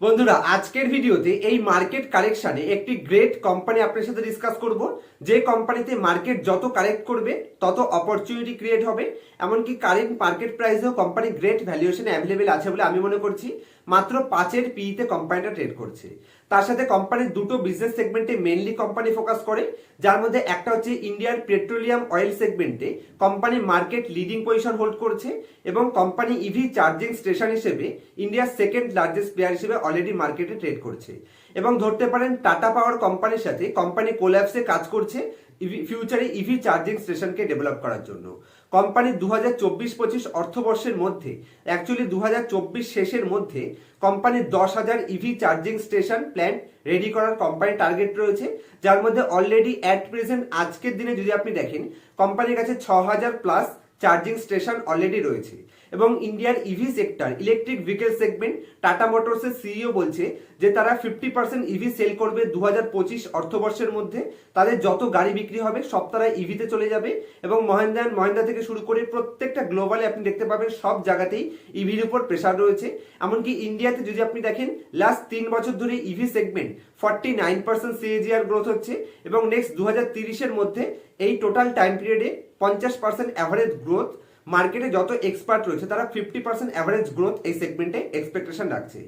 বন্ধুরা আজকের ভিডিওতে এই মার্কেট কারেকশনে একটি গ্রেট কোম্পানি আপনার সাথে ডিসকাস করব। যে কোম্পানিতে মার্কেট যত কারেক্ট করবে তত অপরচুনিটি ক্রিয়েট হবে। এমনকি কারেন্ট মার্কেট প্রাইসেও কোম্পানি গ্রেট ভ্যালুয়েশনে অ্যাভেলেবেল আছে বলে আমি মনে করছি। মাত্র 5-এর পিইতে কোম্পানিটা ট্রেড করছে। তার সাথে কোম্পানির দুটো বিজনেস সেগমেন্টে মেনলি কোম্পানি ফোকাস করে, যার মধ্যে একটা হচ্ছে ইন্ডিয়ার পেট্রোলিয়াম অয়েল সেগমেন্টে company market leading position hold করছে এবং কোম্পানি ইভি চার্জিং স্টেশন হিসেবে ইন্ডিয়ার সেকেন্ড লার্জেস্ট প্লেয়ার হিসেবে অলরেডি মার্কেটে ট্রেড করছে। এবং ধরতে পারেন টাটা পাওয়ার কোম্পানির সাথে কোম্পানি কোল্যাপসে কাজ করছে ফিউচারে ইভি চার্জিং স্টেশনকে ডেভেলপ করার জন্য। কোম্পানি 2024-25 অর্থবর্ষের মধ্যে, অ্যাকচুয়ালি 2024 শেষের মধ্যে কোম্পানির 10,000 EV charging station plant ready করার কোম্পানির টার্গেট রয়েছে, যার মধ্যে অলরেডি অ্যাট প্রেজেন্ট আজকের দিনে যদি আপনি দেখেন কোম্পানির কাছে 6,000 প্লাস চার্জিং স্টেশন অলরেডি রয়েছে। এবং ইন্ডিয়ার EV sector electric vehicle segment Tata মোটরসের সিইও বলছে যে তারা 50% ইভি সেল করবে 2025 অর্থবর্ষের মধ্যে। তাদের যত গাড়ি বিক্রি হবে সব তারা ইভিতে চলে যাবে এবং মহিন্দ্রা থেকে শুরু করে প্রত্যেকটা গ্লোবালে আপনি দেখতে পাবেন সব জায়গাতেই ইভির উপর প্রেসার রয়েছে। এমনকি ইন্ডিয়াতে যদি আপনি দেখেন লাস্ট 3 বছর ধরে ইভি সেগমেন্ট 49% সিএজিআর গ্রোথ হচ্ছে এবং নেক্সট 2030-এর মধ্যে এই টোটাল টাইম পিরিয়ডে 50% অ্যাভারেজ গ্রোথ। মার্কেটে যত এক্সপার্ট রয়েছে তারা 50% অ্যাভারেজ গ্রোথ এই সেগমেন্টে এক্সপেকটেশন রাখছে।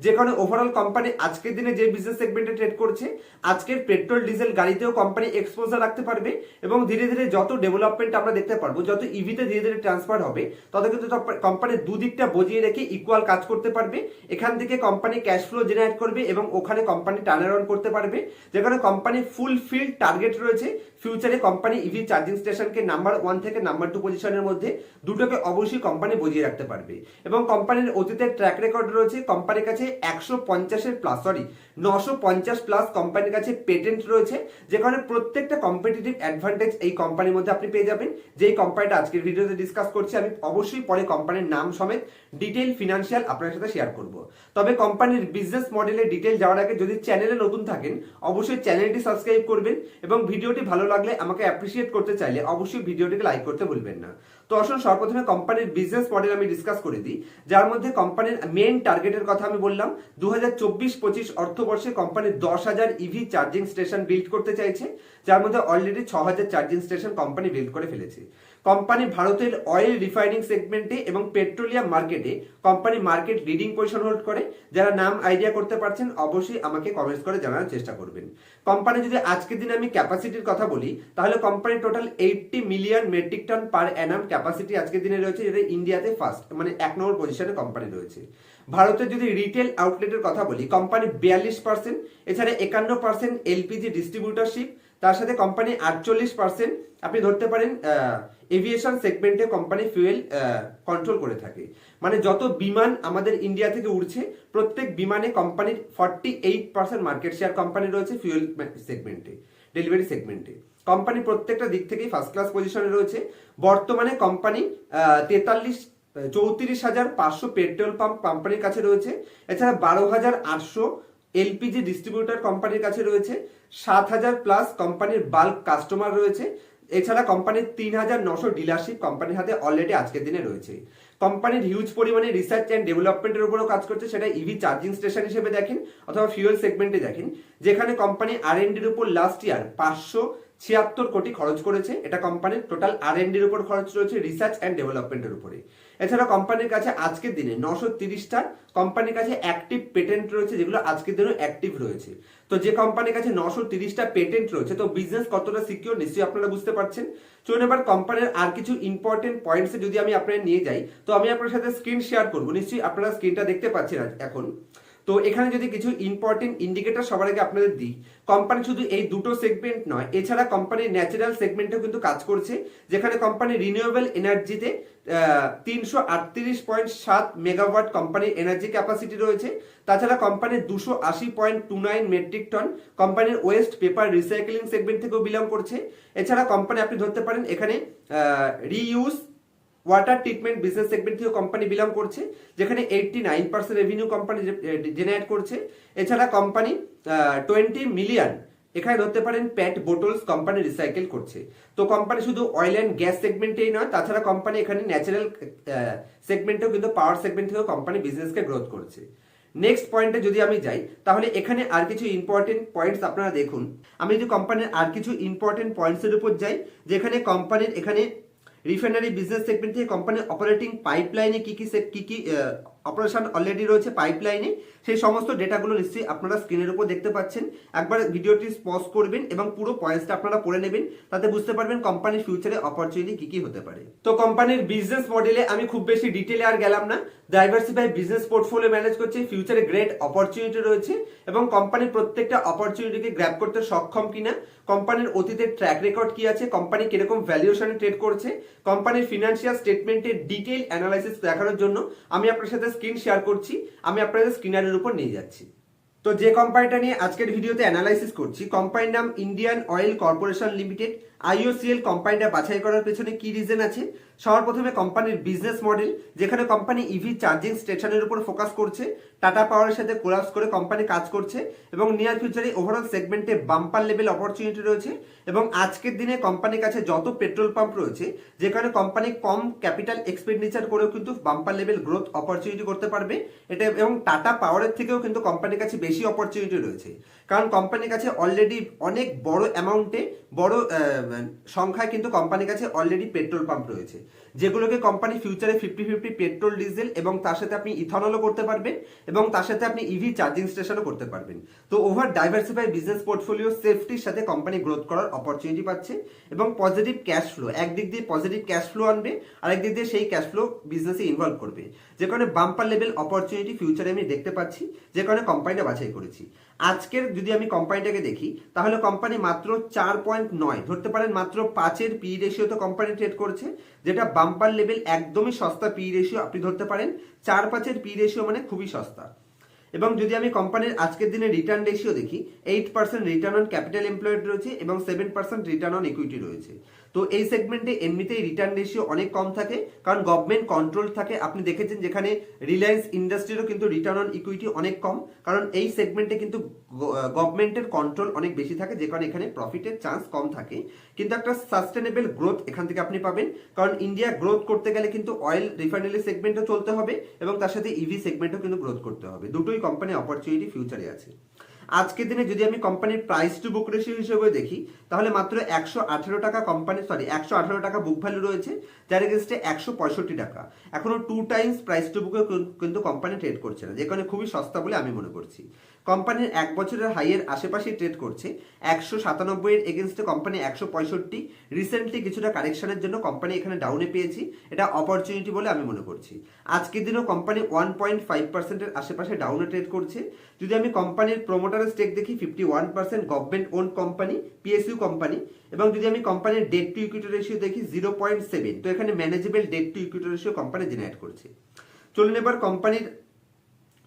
যে কারণে ওভারঅল কোম্পানি আজকের দিনে যে বিজনেস সেগমেন্টে ট্রেড করছে, আজকের পেট্রোল ডিজেল গাড়িতেও কোম্পানি এক্সপোজার রাখতে পারবে এবং ধীরে ধীরে যত ডেভেলপমেন্ট আমরা দেখতে পারবো, যত ইভিতে ধীরে ধীরে ট্রান্সফার হবে, তত কিন্তু কোম্পানির দুদিকটা বজিয়ে রেখে ইকুয়াল কাজ করতে পারবে। এখান থেকে কোম্পানি ক্যাশ ফ্লো জেনারেট করবে এবং ওখানে কোম্পানি টার্ন অ্যারাউন্ড করতে পারবে। যে কারণে কোম্পানির ফুলফিল টার্গেট রয়েছে ফিউচারে কোম্পানি ইভি চার্জিং স্টেশনকে নাম্বার 1 থেকে নাম্বার 2 পজিশনের মধ্যে দুটোকে অবশ্যই কোম্পানি বজিয়ে রাখতে পারবে। এবং কোম্পানির অতীতের ট্র্যাক রেকর্ড রয়েছে, কোম্পানির কাছে 950 প্লাস কোম্পানির কাছে পেটেন্ট রয়েছে, যে কারণে প্রত্যেকটা কম্পিটিটিভ অ্যাডভান্টেজ এই কোম্পানির মধ্যে আপনি পেয়ে যাবেন। যেই কোম্পানিটা আজকের ভিডিওতে ডিসকাস করছি, আমি অবশ্যই পরে কোম্পানির নাম সমেত ডিটেইল ফিনান্সিয়াল আপনার সাথে শেয়ার করব। তবে কোম্পানির বিজনেস মডেলের ডিটেইল যাওয়ার আগে যদি চ্যানেলে নতুন থাকেন অবশ্যই চ্যানেলটি সাবস্ক্রাইব করবেন এবং ভিডিওটি ভালো লাগলে আমাকে অ্যাপ্রিসিয়েট করতে চাইলে অবশ্যই ভিডিওটিকে লাইক করতে ভুলবেন না। তো আসুন সর্বপ্রথমে কোম্পানির বিজনেস মডেল আমি ডিসকাস করে দিই, যার মধ্যে কোম্পানির মেন টার্গেটের কথা আমি বললাম। 2024-25 অর্থবর্ষে company 10,000 EV charging station build করতে চাইছে, যার মধ্যে already 6,000 charging station company build করে ফেলেছে। কোম্পানি ভারতের অয়েল রিফাইনিং সেগমেন্টে এবং পেট্রোলিয়াম মার্কেটে company market leading position hold করে। যারা নাম আইডিয়া করতে পারছেন অবশ্যই আমাকে কমেন্টস করে জানার চেষ্টা করবেন। কোম্পানি যদি আজকের দিনে আমি ক্যাপাসিটির কথা বলি, তাহলে company total 80 million metric ton per annum capacity আজকের দিনে রয়েছে, যেটা ইন্ডিয়াতে ফার্স্ট মানে 1 নম্বর পজিশনে কোম্পানি রয়েছে। ভারতের যদি রিটেল আউটলেটের কথা বলি, কোম্পানি 42%, এছাড়া 51% এলপিজি ডিস্ট্রিবিউটরশিপ, তার সাথে কোম্পানি 48% আপনি ধরতে পারেন এভিয়েশন সেগমেন্টে কোম্পানি ফুয়েল কন্ট্রোল করে থাকে। মানে যত বিমান আমাদের ইন্ডিয়া থেকে উড়ছে প্রত্যেক বিমানে কোম্পানির 48% মার্কেট শেয়ার কোম্পানি রয়েছে ফুয়েল সেগমেন্টে, ডেলিভারি সেগমেন্টে। কোম্পানি প্রত্যেকটা দিক থেকেই ফার্স্ট ক্লাস পজিশনে রয়েছে। বর্তমানে কোম্পানি 34,500 পেট্রোল পাম্প কোম্পানির কাছে রয়েছে, এছাড়া 12,800 এলপিজি ডিস্ট্রিবিউটর কোম্পানির কাছে রয়েছে, 7,000 প্লাস কোম্পানির বাল্ক কাস্টমার রয়েছে, এছাড়া কোম্পানির 3,900 ডিলারশিপ কোম্পানির হাতে অলরেডি আজকের দিনে রয়েছে। কোম্পানির হিউজ পরিমাণে রিসার্চ অ্যান্ড ডেভেলপমেন্টের উপরও কাজ করছে, সেটা ইভি চার্জিং স্টেশন হিসেবে দেখেন অথবা ফিউয়েল সেগমেন্টে দেখেন, যেখানে কোম্পানি আর&ডির উপর লাস্ট ইয়ার 576 কোটি খরচ করেছে। এটা কোম্পানির টোটাল আর&ডির উপর খরচ রয়েছে রিসার্চ অ্যান্ড ডেভেলপমেন্টের উপরে। এছাড়া কোম্পানির কাছে আজকের দিনে 930টা কোম্পানির কাছে অ্যাক্টিভ পেটেন্ট রয়েছে, যেগুলো আজকের দিনে অ্যাক্টিভ রয়েছে। তো যে কোম্পানির কাছে 930টা পেটেন্ট রয়েছে, তো বিজনেস কতটা সিকিউর নিশ্চয়ই আপনারা বুঝতে পারছেন। চলুন এবার কোম্পানির আর কিছু ইম্পর্টেন্ট পয়েন্টসে যদি আমি আপনাদের নিয়ে যাই, তো আমি আপনার সাথে স্ক্রিন শেয়ার করবো, নিশ্চয়ই আপনারা স্ক্রিনটা দেখতে পাচ্ছেন এখন। তো এখানে যদি কিছু ইম্পর্টেন্ট ইন্ডিকেটর সবার আগে আপনাদের দিই, কোম্পানি শুধু এই দুটো সেগমেন্ট নয়, এছাড়া কোম্পানি ন্যাচারাল সেগমেন্টেও কিন্তু কাজ করছে, যেখানে কোম্পানি রিনিউয়েবল এনার্জিতে 338.7 মেগাওয়াট কোম্পানির এনার্জি ক্যাপাসিটি রয়েছে। তাছাড়া কোম্পানির 280.29 মেট্রিক টন কোম্পানির ওয়েস্ট পেপার রিসাইক্লিং সেগমেন্ট থেকেও বিলং করছে। এছাড়া কোম্পানি আপনি ধরতে পারেন এখানে reuse water treatment business segment থেকে কোম্পানি বিলং করছে, যেখানে 89% রেভিনিউ কোম্পানি জেনারেট করছে। এছাড়া কোম্পানি 20 মিলিয়ন এখানে ধরতে পারেন প্যাট বোটলস কোম্পানি রিসাইকেল করছে। তো কোম্পানি শুধু অয়েল অ্যান্ড গ্যাস সেগমেন্টেই নয়, তাছাড়া কোম্পানি এখানে ন্যাচারাল সেগমেন্টেও কিন্তু পাওয়ার সেগমেন্ট থেকেও কোম্পানি বিজনেসকে গ্রোথ করছে। নেক্সট পয়েন্টে যদি আমি যাই তাহলে এখানে আর কিছু ইম্পর্টেন্ট পয়েন্টস আপনারা দেখুন। আমি যদি কোম্পানির আর কিছু ইম্পর্টেন্ট পয়েন্টসের উপর যাই, যেখানে কোম্পানির এখানে রিফাইনারি বিজনেস সেগমেন্ট থেকে কোম্পানির অপারেটিং পাইপলাইনে কি কি অপারেশন অলরেডি রয়েছে পাইপলাইনে, সেই সমস্ত ডেটাগুলো নিশ্চয়ই আপনারা স্ক্রিনের উপর দেখতে পাচ্ছেন। একবার ভিডিওটি পজ করবেন এবং পুরো পয়েন্টসটা আপনারা পড়ে নেবেন, তাতে বুঝতে পারবেন কোম্পানির ফিউচারে অপরচুনিটি কি কি হতে পারে। তো কোম্পানির বিজনেস মডেলে আমি খুব বেশি ডিটেলে আর গেলাম না। ডাইভার্সিফাই বিজনেস পোর্টফোলিও ম্যানেজ করছে, ফিউচারে গ্রেট অপরচুনিটি রয়েছে এবং কোম্পানির প্রত্যেকটা অপরচুনিটিকে গ্র্যাব করতে সক্ষম কিনা, কোম্পানির অতীতের ট্র্যাক রেকর্ড কি আছে, কোম্পানি কিরকম ভ্যালুয়েশনে ট্রেড করছে, কোম্পানির ফিনান্সিয়াল স্টেটমেন্টের ডিটেইল অ্যানালাইসিস দেখানোর জন্য আমি আপনার সাথে স্ক্রিন শেয়ার করছি, আমি আপনাদের স্ক্রিনারের উপর নিয়ে যাচ্ছি। তো যে কোম্পানিটা নিয়ে আজকের ভিডিওতে অ্যানালাইসিস করছি, কোম্পানির নাম Indian oil corporation limited. IOCL কোম্পানিটা বাছাই করার পেছনে কি রিজন আছে? সবার প্রথমে কোম্পানির বিজনেস মডেল, যেখানে কোম্পানি ইভি চার্জিং স্টেশনের উপর ফোকাস করছে, টাটা পাওয়ারের সাথে কোলাপস করে কোম্পানি কাজ করছে এবং নিয়ার ফিউচারে ওভারঅল সেগমেন্টে বাম্পার লেভেল অপরচুনিটি রয়েছে। এবং আজকের দিনে কোম্পানির কাছে যত পেট্রোল পাম্প রয়েছে, যেখানে কোম্পানি কম ক্যাপিটাল এক্সপেন্ডিচার করেও কিন্তু বাম্পার লেভেল গ্রোথ অপরচুনিটি করতে পারবে এটা। এবং টাটা পাওয়ারের থেকেও কিন্তু কোম্পানির কাছে বেশি অপরচুনিটি রয়েছে, কারণ কোম্পানির কাছে অলরেডি অনেক বড় অ্যামাউন্টে বড় সংখ্যায় কিন্তু কোম্পানির কাছে অলরেডি পেট্রোল পাম্প রয়েছে, যেগুলোকে কোম্পানি ফিউচারে 50-50 পেট্রোল ডিজেল এবং তার সাথে আপনি ইথানলও করতে পারবেন এবং তার সাথে আপনি ইভি চার্জিং স্টেশনও করতে পারবেন। তো ওভার ডাইভার্সিফাই বিজনেস পোর্টফোলিও সেফটির সাথে কোম্পানি গ্রোথ করার অপরচুনিটি পাচ্ছে এবং পজিটিভ ক্যাশ ফ্লো, একদিক দিয়ে পজিটিভ ক্যাশ ফ্লো আনবে, আরেকদিক দিয়ে সেই ক্যাশ ফ্লো বিজনেসে ইনভলভ করবে, যে কারণে বাম্পার লেভেল অপরচুনিটি ফিউচারে আমি দেখতে পাচ্ছি, যে কারণে কোম্পানিটা বাছাই করেছি। আজকের যদি আমি কোম্পানিটাকে দেখি তাহলে কোম্পানি মাত্র 4.9 ধরতে পারেন, মাত্র 5-এর পি রেশিওতে কোম্পানি ট্রেড করছে, যেটা বাম্পার লেভেল, একদমই সস্তা পি রেশিও আপনি ধরতে পারেন। 4-5-এর পি রেশিও মানে খুবই সস্তা। এবং যদি আমি কোম্পানির আজকের দিনে রিটার্ন রেশিও দেখি, 8% রিটার্ন অন ক্যাপিটাল এমপ্লয়েড রয়েছে এবং 7% রিটার্ন অন ইকুইটি রয়েছে। তো এই সেগমেন্টে এমনিতেই রিটার্ন রেশিও অনেক কম থাকে, কারণ গভর্নমেন্ট কন্ট্রোল থাকে। আপনি দেখেছেন যেখানে রিলায়েন্স ইন্ডাস্ট্রিরও কিন্তু রিটার্ন অন ইকুইটি অনেক কম, কারণ এই সেগমেন্টে কিন্তু গভর্নমেন্টের কন্ট্রোল অনেক বেশি থাকে, যে কারণে এখানে প্রফিটের চান্স কম থাকে। কিন্তু একটা সাস্টেনেবল গ্রোথ এখান থেকে আপনি পাবেন, কারণ ইন্ডিয়া গ্রোথ করতে গেলে কিন্তু অয়েল রিফাইনারি সেগমেন্টও চলতে হবে এবং তার সাথে ইভি সেগমেন্টও কিন্তু গ্রোথ করতে হবে। দুটোই কোম্পানি অপরচুনিটি ফিউচারে আছে। আজকের দিনে যদি আমি কোম্পানির প্রাইস টু বুক রেশিও হিসেবে দেখি তাহলে মাত্র 118 টাকা কোম্পানি 118 টাকা বুক ভ্যালু রয়েছে, যার এগেন্স্টে 165 টাকা। এখনো 2 টাইমস প্রাইস টু বুকে কিন্তু কোম্পানি ট্রেড করছে না, যে কারণে খুবই সস্তা বলে আমি মনে করছি। কোম্পানির 1 বছরের হাইয়ের আশেপাশেই ট্রেড করছে, 197 এর এগেন্স্টে কোম্পানি 165। রিসেন্টলি কিছুটা কারেকশনের জন্য কোম্পানি এখানে ডাউনে পেয়েছি, এটা অপরচুনিটি বলে আমি মনে করছি। আজকের দিনেও কোম্পানি 1.5%-এর আশেপাশে ডাউনে ট্রেড করছে। যদি আমি কোম্পানির প্রমোটারের স্টেক দেখি, 51% government own company, PSU company. এবং যদি আমি কোম্পানির ডেট টু ইকুইটি রেশিও দেখি 0.7, তো এখানে manageable debt to equity ratio company generate করছে। চলুন এবার কোম্পানির,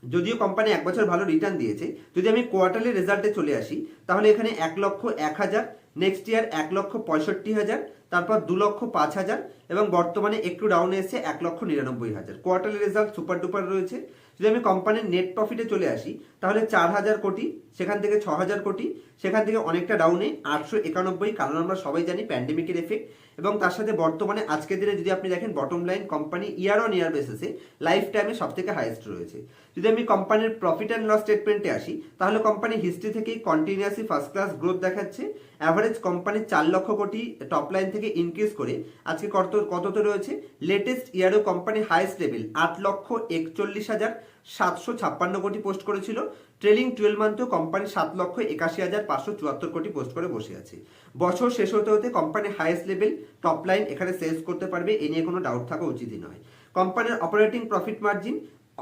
যদিও কোম্পানি 1 বছর ভালো রিটার্ন দিয়েছে, যদি আমি কোয়ার্টারলি রেজাল্টে চলে আসি তাহলে এখানে 1,01,000, নেক্সট ইয়ার 1,65,000, তারপর 2,05,000 এবং বর্তমানে একটু ডাউনে এসে 1,99,000। কোয়ার্টারলি রেজাল্ট সুপার ডুপার রয়েছে। যদি আমি কোম্পানির নেট প্রফিটে চলে আসি তাহলে 4,000 কোটি, সেখান থেকে 6,000 কোটি, সেখান থেকে অনেকটা ডাউনে 891, কারণ আমরা সবাই জানি প্যান্ডেমিকের এফেক্ট। এবং তার সাথে বর্তমানে আজকের দিনে যদি আপনি দেখেন bottom line company year on year বেসিসে লাইফ টাইমে সব থেকে হাইয়েস্ট রয়েছে। যদি আমি কোম্পানির প্রফিট অ্যান্ড লস স্টেটমেন্টে আসি তাহলে কোম্পানি হিস্ট্রি থেকেই কন্টিনিউয়াসলি ফার্স্ট ক্লাস গ্রোথ দেখাচ্ছে। Average company 4 lakh crore top line থেকে ইনক্রিজ করে আজকে কততে রয়েছে, লেটেস্ট ইয়ারেও কোম্পানি হাইয়েস্ট লেভেল 8,41,756 কোটি পোস্ট করেছিল। ট্রেলিং 12 মান্থেও কোম্পানি 7,81,574 কোটি পোস্ট করে বসে আছে। বছর শেষ হতে হতে company highest level top line এখানে সেলস করতে পারবে, এ নিয়ে কোনো ডাউট থাকা উচিতই নয়। কোম্পানির অপারেটিং প্রফিট মার্জিন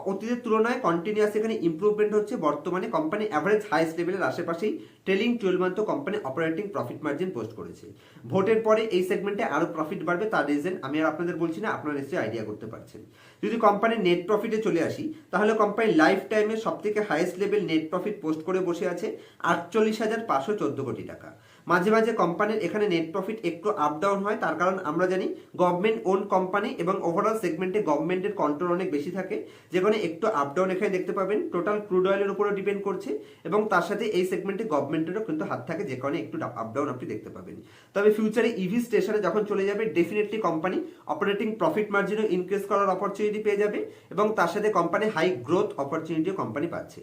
অতীতের তুলনায় কন্টিনিউয়াস এখানে ইমপ্রুভমেন্ট হচ্ছে। বর্তমানে কোম্পানি অ্যাভারেজ হাইয়েস্ট লেভেলের আশেপাশেই ট্রেলিং 12 মান্থও company operating profit margin post করেছে। ভোটের পরে এই সেগমেন্টে আরো প্রফিট বাড়বে, তার রিজন আমি আর আপনাদের বলছি না, আপনারা নিশ্চয়ই আইডিয়া করতে পারছেন। যদি কোম্পানির নেট প্রফিটে চলে আসি তাহলে কোম্পানি লাইফ টাইমে সব থেকে highest level net profit post করে বসে আছে 48,514 কোটি টাকা। মাঝে মাঝে কোম্পানির এখানে নেট প্রফিট একটু আপ ডাউন হয়, তার কারণ আমরা জানি গভর্নমেন্ট ওন কোম্পানি এবং ওভারঅল সেগমেন্টে গভর্নমেন্টের কন্ট্রোল অনেক বেশি থাকে, যেখানে একটু আপ ডাউন এখানে দেখতে পাবেন। টোটাল ক্রুড অয়েলের উপরে ডিপেন্ড করছে এবং তার সাথে এই সেগমেন্টে গভর্নমেন্টেরও কিন্তু হাত থাকে, যে কারণে একটু আপ ডাউন আপনি দেখতে পাবেন। তবে ফিউচারে ইভি স্টেশনে যখন চলে যাবে ডেফিনেটলি কোম্পানি অপারেটিং প্রফিট মার্জিনও ইনক্রিজ করার অপরচুনিটি পেয়ে যাবে এবং তার সাথে কোম্পানি হাই গ্রোথ অপরচুনিটিও কোম্পানি পাচ্ছে,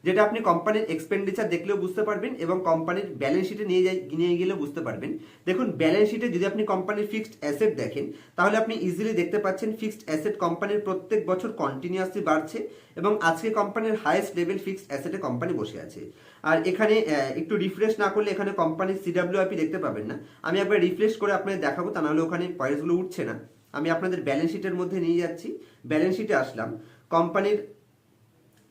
যেটা আপনি কোম্পানির এক্সপেন্ডিচার দেখলেও বুঝতে পারবেন এবং কোম্পানির ব্যালেন্স শিটে নিয়ে গেলেও বুঝতে পারবেন। দেখুন ব্যালেন্স শিটে যদি আপনি কোম্পানির ফিক্সড অ্যাসেট দেখেন তাহলে আপনি ইজিলি দেখতে পাচ্ছেন ফিক্সড অ্যাসেট কোম্পানির প্রত্যেক বছর কন্টিনিউয়াসলি বাড়ছে এবং আজকে কোম্পানির হাইয়েস্ট লেভেল ফিক্সড অ্যাসেটে কোম্পানি বসে আছে। আর এখানে একটু রিফ্রেশ না করলে এখানে কোম্পানির সিডাব্লিউআইপি দেখতে পাবেন না। আমি একবার রিফ্রেশ করে আপনাদের দেখাবো, তা নাহলে ওখানে পয়েন্টসগুলো উঠছে না। আমি আপনাদের ব্যালেন্স শিটের মধ্যে নিয়ে যাচ্ছি। ব্যালেন্স শিটে আসলাম, কোম্পানির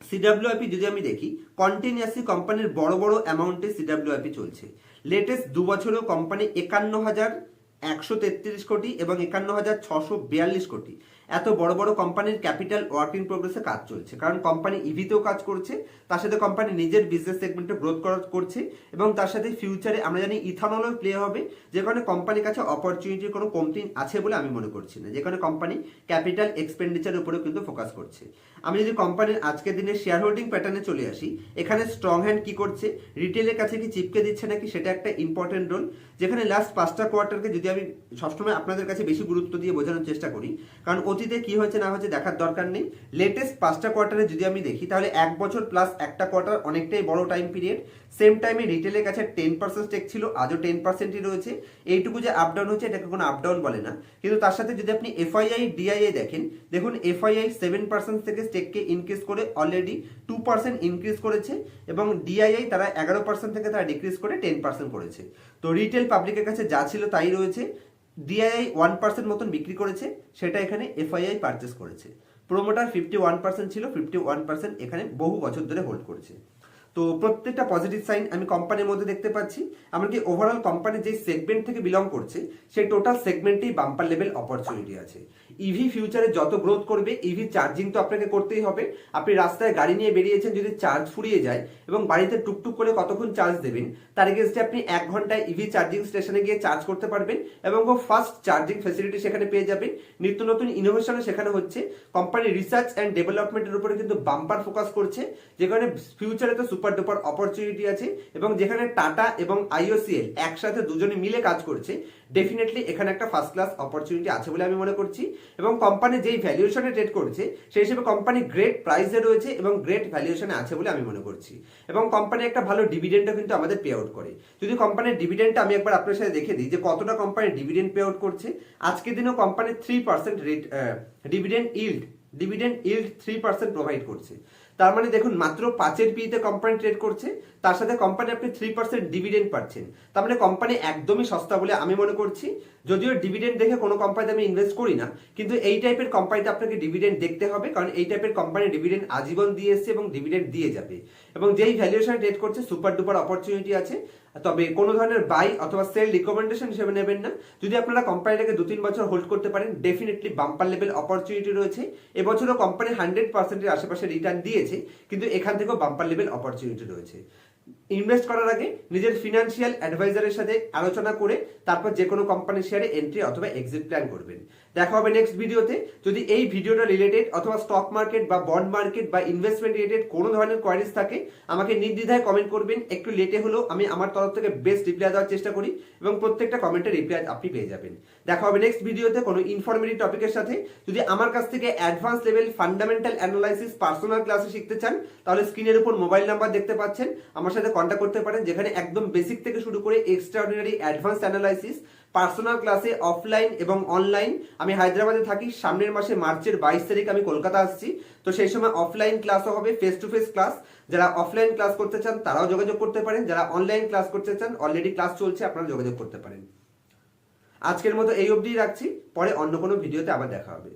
সিডাব্লিউআইপি যদি আমি দেখি কন্টিনিউয়াসলি কোম্পানির বড় বড় অ্যামাউন্টে সিডাব্লিউআইপি চলছে। লেটেস্ট 2 বছরেও কোম্পানি 51,133 কোটি এবং 51,642 কোটি এত বড় বড় কোম্পানির ক্যাপিটাল ওয়ার্ক ইন প্রোগ্রেসে কাজ চলছে, কারণ কোম্পানি ইভিতেও কাজ করছে, তার সাথে কোম্পানি নিজের বিজনেস সেগমেন্টে গ্রোথ করছে এবং তার সাথে ফিউচারে আমরা জানি ইথানলও প্লে হবে, যেখানে কোম্পানির কাছে অপরচুনিটির কোনো কমতি আছে বলে আমি মনে করছি না, যেখানে কোম্পানি ক্যাপিটাল এক্সপেন্ডিচারের উপরেও কিন্তু ফোকাস করছে। আমি যদি কোম্পানির আজকের দিনের শেয়ার হোল্ডিং প্যাটার্নে চলে আসি, এখানে স্ট্রং হ্যান্ড কি করছে, রিটেলের কাছে কি চিপকে দিচ্ছে নাকি, সেটা একটা ইম্পর্টেন্ট রোল, যেখানে লাস্ট 5টা কোয়ার্টারকে যদি আমি সবসময় আপনাদের কাছে বেশি গুরুত্ব দিয়ে বোঝানোর চেষ্টা করি, কারণ অতীতে কি হয়েছে না হয়েছে দেখার দরকার নেই। লেটেস্ট 5টা কোয়ার্টারে যদি আমি দেখি তাহলে 1 বছর প্লাস একটা কোয়ার্টার অনেকটাই বড় টাইম পিরিয়ড। সেম টাইমে রিটেলের কাছে 10% স্টেক ছিল, আজও 10%ই রয়েছে। এইটুকু যে আপ ডাউন হচ্ছে এটাকে কোনো আপ ডাউন বলে না। কিন্তু তার সাথে যদি আপনি এফআইআই ডিআইআই দেখেন, দেখুন এফআইআই 7% থেকে স্টেককে ইনক্রিজ করে অলরেডি 2% ইনক্রিজ করেছে এবং ডিআইআই তারা 11% থেকে তারা ডিক্রিজ করে 10% করেছে। তো রিটেল পাবলিকের কাছে যা ছিল তাই রয়েছে। ডিআইআই 1% মতন বিক্রি করেছে, সেটা এখানে এফআইআই পারচেস করেছে। প্রোমোটার 51% ছিল, 51% এখানে বহু বছর ধরে হোল্ড করেছে। তো প্রত্যেকটা পজিটিভ সাইন আমি কোম্পানির মধ্যে দেখতে পাচ্ছি। এমনকি ওভারঅল কোম্পানি যে সেগমেন্ট থেকে বিলং করছে সেই টোটাল সেগমেন্টেই বাম্পার লেভেল অপরচুনিটি আছে। ইভি ফিউচারে যত গ্রোথ করবে, ইভি চার্জিং তো আপনাকে করতেই হবে। আপনি রাস্তায় গাড়ি নিয়ে বেরিয়েছেন, যদি চার্জ ফুরিয়ে যায় এবং বাড়িতে টুকটুক করে কতক্ষণ চার্জ দেবেন, তার এগেন্স্টে আপনি 1 ঘন্টায় ইভি চার্জিং স্টেশনে গিয়ে চার্জ করতে পারবেন এবং ফাস্ট চার্জিং ফ্যাসিলিটি সেখানে পেয়ে যাবেন। নিত্য নতুন ইনোভেশনও সেখানে হচ্ছে। কোম্পানি রিসার্চ অ্যান্ড ডেভেলপমেন্টের উপরে কিন্তু বাম্পার ফোকাস করছে, যেখানে ফিউচারে তো সুপার ডুপার অপরচুনিটি আছে এবং যেখানে টাটা এবং আইওসিএল একসাথে দুজনে মিলে কাজ করছে, ডেফিনেটলি এখানে একটা ফার্স্ট ক্লাস অপরচুনিটি আছে বলে আমি মনে করছি। এবং কোম্পানি যেই ভ্যালুয়েশনে ট্রেড করছে সেই হিসেবে কোম্পানি গ্রেট প্রাইসে রয়েছে এবং গ্রেট ভ্যালুয়েশনে আছে বলে আমি মনে করছি। এবং কোম্পানি একটা ভালো ডিভিডেন্ডও কিন্তু আমাদের পে আউট করে। যদি কোম্পানির ডিভিডেন্ডটা আমি একবার আপনার সাথে দেখে দিই যে কতটা কোম্পানি ডিভিডেন্ড পে আউট করছে। আজকের দিনেও company 3% rate dividend yield 3% provide করছে। তার মানে দেখুন মাত্র 5-এর পিতে কোম্পানি ট্রেড করছে, তার সাথে কোম্পানি আপনি 3% ডিভিডেন্ড পাচ্ছেন। তার মানে কোম্পানি একদমই সস্তা বলে আমি মনে করছি। যদিও ডিভিডেন্ড দেখে কোনো কোম্পানিতে আমি ইনভেস্ট করি না, কিন্তু এই টাইপের কোম্পানিতে আপনাকে ডিভিডেন্ড দেখতে হবে, কারণ এই টাইপের কোম্পানি ডিভিডেন্ড আজীবন দিয়ে এসছে এবং ডিভিডেন্ড দিয়ে যাবে। এবং যেই ভ্যালুয়েশন ট্রেড করছে সুপার ডুপার অপরচুনিটি আছে। তবে কোনো ধরনের বাই অথবা সেল রিকমেন্ডেশন হিসেবে নেবেন না। যদি আপনারা কোম্পানিটাকে 2-3 বছর হোল্ড করতে পারেন, ডেফিনেটলি বাম্পার লেভেল অপরচুনিটি রয়েছে। এবছরও কোম্পানি 100%-এর আশেপাশে রিটার্ন দিয়েছে, কিন্তু এখান থেকেও বাম্পার লেভেল অপরচুনিটি রয়েছে। ইনভেস্ট করার আগে নিজের ফিনান্সিয়াল অ্যাডভাইজারের সাথে আলোচনা করে তারপর যে কোনো কোম্পানির শেয়ারে এন্ট্রি অথবা এক্সিট প্ল্যান করবেন। দেখা হবে নেক্সট ভিডিওতে। যদি এই ভিডিওটা রিলেটেড অথবা স্টক মার্কেট বা বন্ড মার্কেট বা ইনভেস্টমেন্ট রিলেটেড কোনো ধরনের কোয়ারিজ থাকে, আমাকে নির্দ্বিধায় কমেন্ট করবেন। একটু লেটে হলেও আমি আমার তরফ থেকে বেস্ট রিপ্লাই দেওয়ার চেষ্টা করি এবং প্রত্যেকটা কমেন্টের রিপ্লাই আপনি পেয়ে যাবেন। দেখা হবে নেক্সট ভিডিওতে কোনো ইনফরমেটিভ টপিকের সাথে। যদি আমার কাছ থেকে advance level fundamental analysis personal ক্লাসে শিখতে চান, তাহলে স্ক্রিনের উপর মোবাইল নাম্বার দেখতে পাচ্ছেন, আমার সাথে কন্ট্যাক্ট করতে পারেন, যেখানে একদম বেসিক থেকে শুরু করে এক্সট্রাঅর্ডিনারি অ্যাডভান্স অ্যানালাইসিস পার্সোনাল ক্লাসে অফলাইন এবং অনলাইন। আমি হায়দ্রাবাদে থাকি, সামনের মাসে মার্চের 22 তারিখ আমি কলকাতা আসছি, তো সেই সময় অফলাইন ক্লাসও হবে, ফেস টু ফেস ক্লাস। যারা অফলাইন ক্লাস করতে চান তারাও যোগাযোগ করতে পারেন, যারা অনলাইন ক্লাস করতে চান অলরেডি ক্লাস চলছে, আপনারা যোগাযোগ করতে পারেন। আজকের মতো এই অবধি রাখছি, পরে অন্য কোনো ভিডিওতে আবার দেখা হবে।